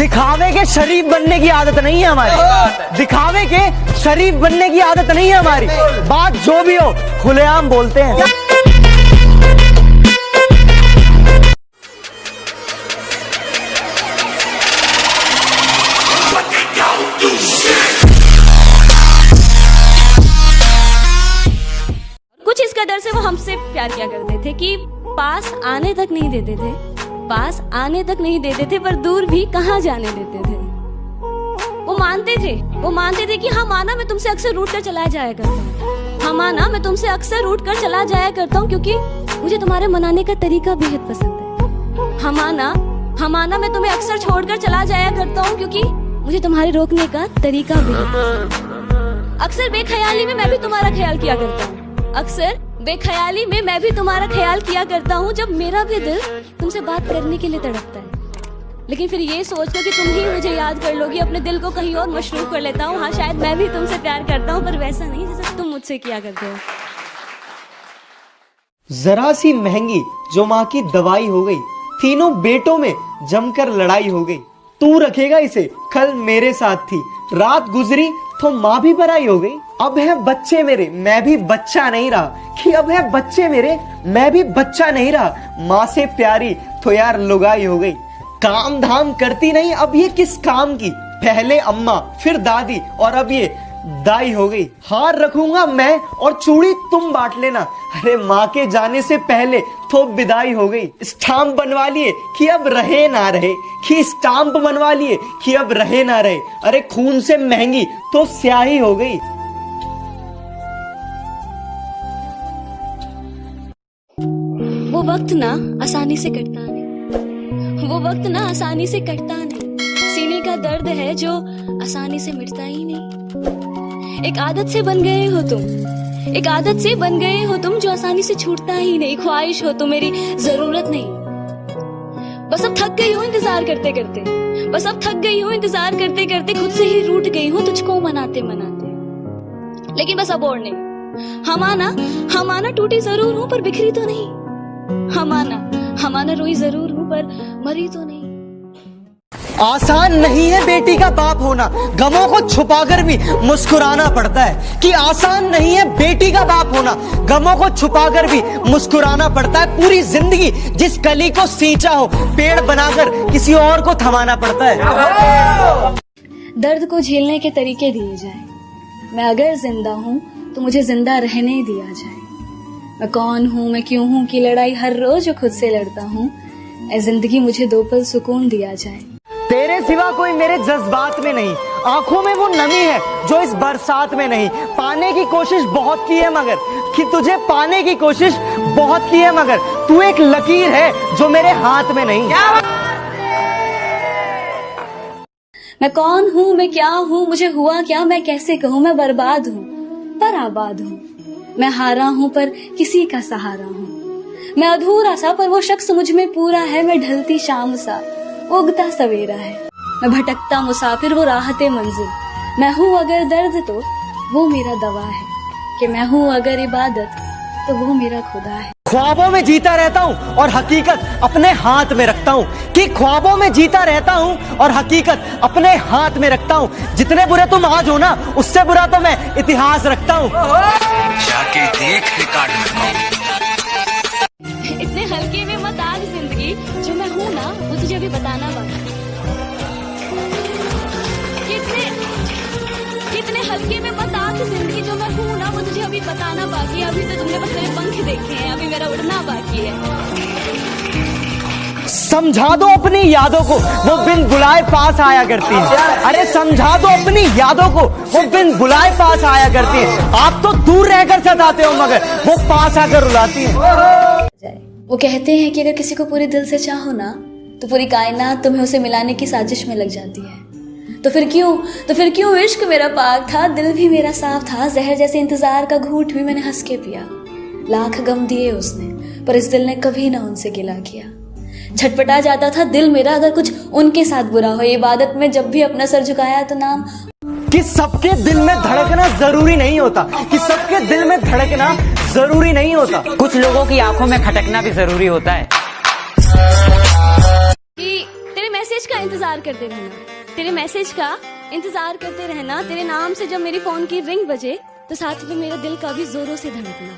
दिखावे के शरीफ बनने की आदत नहीं है हमारी, दिखावे के शरीफ बनने की आदत नहीं है हमारी। बात जो भी हो खुलेआम बोलते हैं। कुछ इस कदर से वो हमसे प्यार किया करते थे कि पास आने तक नहीं देते थे, पास आने तक नहीं देते थे, पर दूर भी कहाँ जाने देते थे। वो मानते थे कि हाँ माना मैं तुमसे अक्सर रूठ कर चला जाया करता हूँ, हाँ माना मैं तुमसे अक्सर रूठ कर चला जाया करता हूँ, क्योंकि मुझे तुम्हारे मनाने का तरीका बेहद पसंद है। हाँ माना मैं तुम्हें अक्सर छोड़कर चला जाया करता हूँ, क्योंकि मुझे तुम्हारे रोकने का तरीका बेहद पसंद है। अक्सर बेख्याली में मैं भी तुम्हारा ख्याल किया करता हूँ, अक्सर बेख्याली में मैं भी तुम्हारा ख्याल किया करता हूँ, जब मेरा भी दिल तुमसे बात करने के लिए तड़पता है। लेकिन फिर ये सोचकर कि तुम ही मुझे याद कर लोगी, अपने दिल को कहीं और मशरूफ कर लेता हूँ। हाँ शायद मैं भी तुमसे प्यार करता हूँ, पर वैसा नहीं जैसा तुम मुझसे किया करते हो। जरा सी महंगी जो माँ की दवाई हो गई, तीनों बेटों में जमकर लड़ाई हो गई। तू रखेगा इसे, कल मेरे साथ थी, रात गुजरी तो माँ भी पराई हो गई। अब है बच्चे मेरे, मैं भी बच्चा नहीं रहा, कि अब है बच्चे मेरे, मैं भी बच्चा नहीं रहा। माँ से प्यारी तो यार लुगाई हो गई। काम धाम करती नहीं, अब ये किस काम की, पहले अम्मा फिर दादी और अब ये दाई हो गई। हार रखूंगा मैं और चूड़ी तुम बांट लेना, अरे माँ के जाने से पहले तो विदाई हो गई। स्टाम्प बनवा लिए कि अब रहे ना रहे, कि स्टाम्प बनवा लिए कि अब रहे ना रहे, अरे खून से महंगी तो स्याही हो गई। वो वक्त ना आसानी से कटता नहीं, वो वक्त ना आसानी से कटता नहीं, सीने का दर्द है जो आसानी से मिटता ही नहीं। एक आदत से बन गए हो तुम, एक आदत से बन गए हो तुम, जो आसानी से छूटता ही नहीं। ख्वाहिश हो तो मेरी जरूरत नहीं, बस अब थक गई हूँ इंतजार करते करते, बस अब थक गई हूँ इंतजार करते करते, खुद से ही रूठ गई हूँ तुझको मनाते मनाते। लेकिन बस अब और नहीं। हम आना टूटी जरूर हूँ पर बिखरी तो नहीं, हम आना रोई जरूर हूँ पर मरी तो नहीं। आसान नहीं है बेटी का बाप होना, गमों को छुपाकर भी मुस्कुराना पड़ता है। कि आसान नहीं है बेटी का बाप होना, गमों को छुपाकर भी मुस्कुराना पड़ता है। पूरी जिंदगी जिस कली को सींचा हो, पेड़ बनाकर किसी और को थमाना पड़ता है। दर्द को झेलने के तरीके दिए जाए, मैं अगर जिंदा हूँ तो मुझे जिंदा रहने दिया जाए। मैं कौन हूँ, मैं क्यों हूँ की लड़ाई हर रोज जो खुद से लड़ता हूँ, ऐ जिंदगी मुझे दो पल सुकून दिया जाए। तेरे सिवा कोई मेरे जज्बात में नहीं, आंखों में वो नमी है जो इस बरसात में नहीं। पाने की कोशिश बहुत की है मगर, कि तुझे पाने की कोशिश बहुत की है मगर, तू एक लकीर है जो मेरे हाथ में नहीं। मैं कौन हूँ, मैं क्या हूँ, मुझे हुआ क्या, मैं कैसे कहूँ। मैं बर्बाद हूँ पर आबाद हूँ, मैं हारा हूँ पर किसी का सहारा हूँ। मैं अधूरा सा पर वो शख्स मुझ में पूरा है, मैं ढलती शाम सा उगता सवेरा है। मैं भटकता मुसाफिर वो राहते मंजिल, मैं हूँ अगर दर्द तो वो मेरा दवा है, कि मैं हूँ अगर इबादत तो वो मेरा खुदा है। ख्वाबों में जीता रहता हूँ और हकीकत अपने हाथ में रखता हूँ, कि ख्वाबों में जीता रहता हूँ और हकीकत अपने हाथ में रखता हूँ। जितने बुरे तुम आज हो ना, उससे बुरा तो मैं इतिहास रखता हूँ। जाके देख रिकॉर्ड में कौन। इतने हल्के में मत आग जिंदगी, जो मैं हूँ ना वो तुझे अभी बताना बाकी। इतने हल्के में मत आग जिंदगी, जो मैं हूँ ना वो तुझे अभी बताना बाकी है। अभी तो तुमने बस मेरे पंख देखे हैं, अभी मेरा उड़ना बाकी है। समझा दो अपनी यादों को, वो बिन बुलाए पास आया करती है। अरे समझा दो अपनी यादों को, वो बिन बुलाए पास आया करती है। आप तो दूर रहकर सताते हो मगर वो पास आकर रुलाती है। वो कहते हैं कि अगर किसी को पूरे दिल से चाहो ना, तो पूरी कायनात तुम्हें उसे मिलाने की साजिश में लग जाती है। तो फिर क्यों इश्क मेरा पाक था, दिल भी मेरा साफ था, जहर जैसे इंतजार का घूंट भी मैंने हंस के पिया। लाख गम दिए उसने पर इस दिल ने कभी ना उनसे गिला किया। छटपटा जाता था दिल मेरा अगर कुछ उनके साथ बुरा हो। इबादत में जब भी अपना सर झुकाया तो नाम, कि सबके दिल में धड़कना जरूरी नहीं होता, कि सबके दिल में धड़कना जरूरी नहीं होता, कुछ लोगों की आंखों में खटकना भी जरूरी होता है। कि तेरे मैसेज का इंतजार करते रहना, तेरे मैसेज का इंतजार करते रहना, तेरे नाम से जब मेरी फोन की रिंग बजे तो साथ में मेरे दिल का भी जोरों से धड़कना।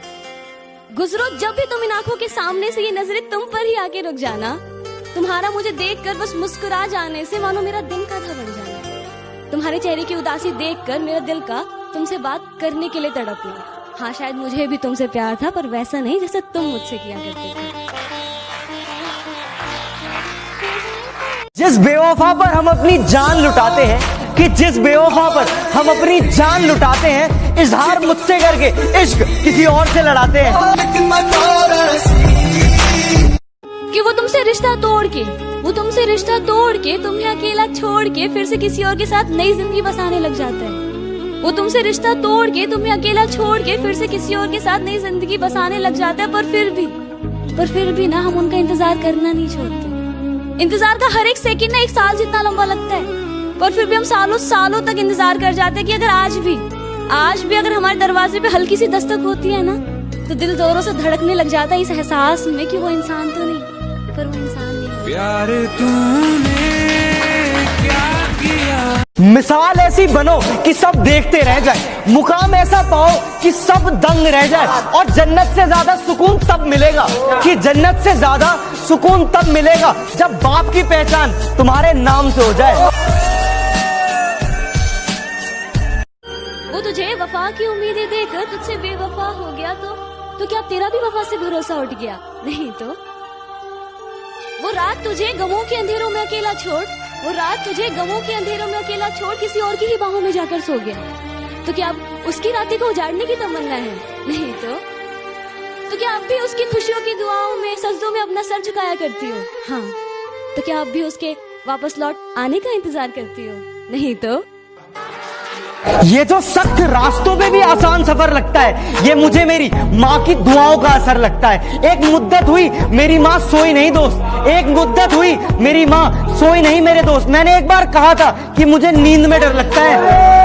गुजरो जब भी तुम इन आंखों के सामने से, ये नजरें तुम पर ही आके रुक जाना। तुम्हारा मुझे देखकर बस मुस्कुरा जाने से मानो मेरा दिन का था बन जाना। तुम्हारे चेहरे की उदासी देखकर मेरा दिल का तुमसे बात करने के लिए तड़पना। हाँ, शायद मुझे भी तुमसे प्यार था, पर वैसा नहीं जैसे तुम मुझसे किया करते थे। जिस बेवफा पर हम अपनी जान लुटाते हैं, कि जिस बेवफा पर हम अपनी जान लुटाते हैं, इजहार मुझसे करके इश्क किसी और से लड़ाते हैं। कि वो तुमसे रिश्ता तोड़ के तुम्हें अकेला छोड़ के फिर से किसी और के साथ नई जिंदगी बसाने लग जाता है। वो तुमसे रिश्ता तोड़ के तुम्हें अकेला छोड़ के फिर से किसी और के साथ नई जिंदगी बसाने लग जाता है। पर फिर भी ना हम उनका इंतजार करना नहीं छोड़ते। इंतजार का हर एक सेकंड ना 1 साल जितना लंबा लगता है, पर फिर भी हम सालों सालों तक इंतजार कर जाते हैं कि अगर आज भी अगर हमारे दरवाजे पे हल्की सी दस्तक होती है ना, तो दिल जोरों से धड़कने लग जाता है इस एहसास में कि वो इंसान तो नहीं, पर वो इंसान नहीं। प्यार तूने क्या किया। मिसाल ऐसी बनो कि सब देखते रह जाए, मुकाम ऐसा पाओ कि सब दंग रह जाए, और जन्नत से ज्यादा सुकून तब मिलेगा, कि जन्नत से ज्यादा सुकून तब मिलेगा जब बाप की पहचान तुम्हारे नाम से हो जाए। वो तुझे वफा की उम्मीदें देकर तुझसे बेवफा हो गया, तो क्या तेरा भी वफा से भरोसा उठ गया? नहीं तो वो रात तुझे गमों के अंधेरों में अकेला छोड़ किसी और की ही बाहों में जाकर सो गया, तो क्या अब उसकी रातें को उजाड़ने की तमन्ना है? नहीं तो क्या अब भी उसकी खुशियों की दुआओं में, सजदों में अपना सर झुकाया करती हो? हाँ, तो क्या अब भी उसके वापस लौट आने का इंतजार करती हो? नहीं तो ये जो सख्त रास्तों पे भी आसान सफर लगता है, ये मुझे मेरी माँ की दुआओं का असर लगता है। एक मुद्दत हुई मेरी माँ सोई नहीं दोस्त, एक मुद्दत हुई मेरी माँ सोई नहीं मेरे दोस्त। मैंने एक बार कहा था कि मुझे नींद में डर लगता है,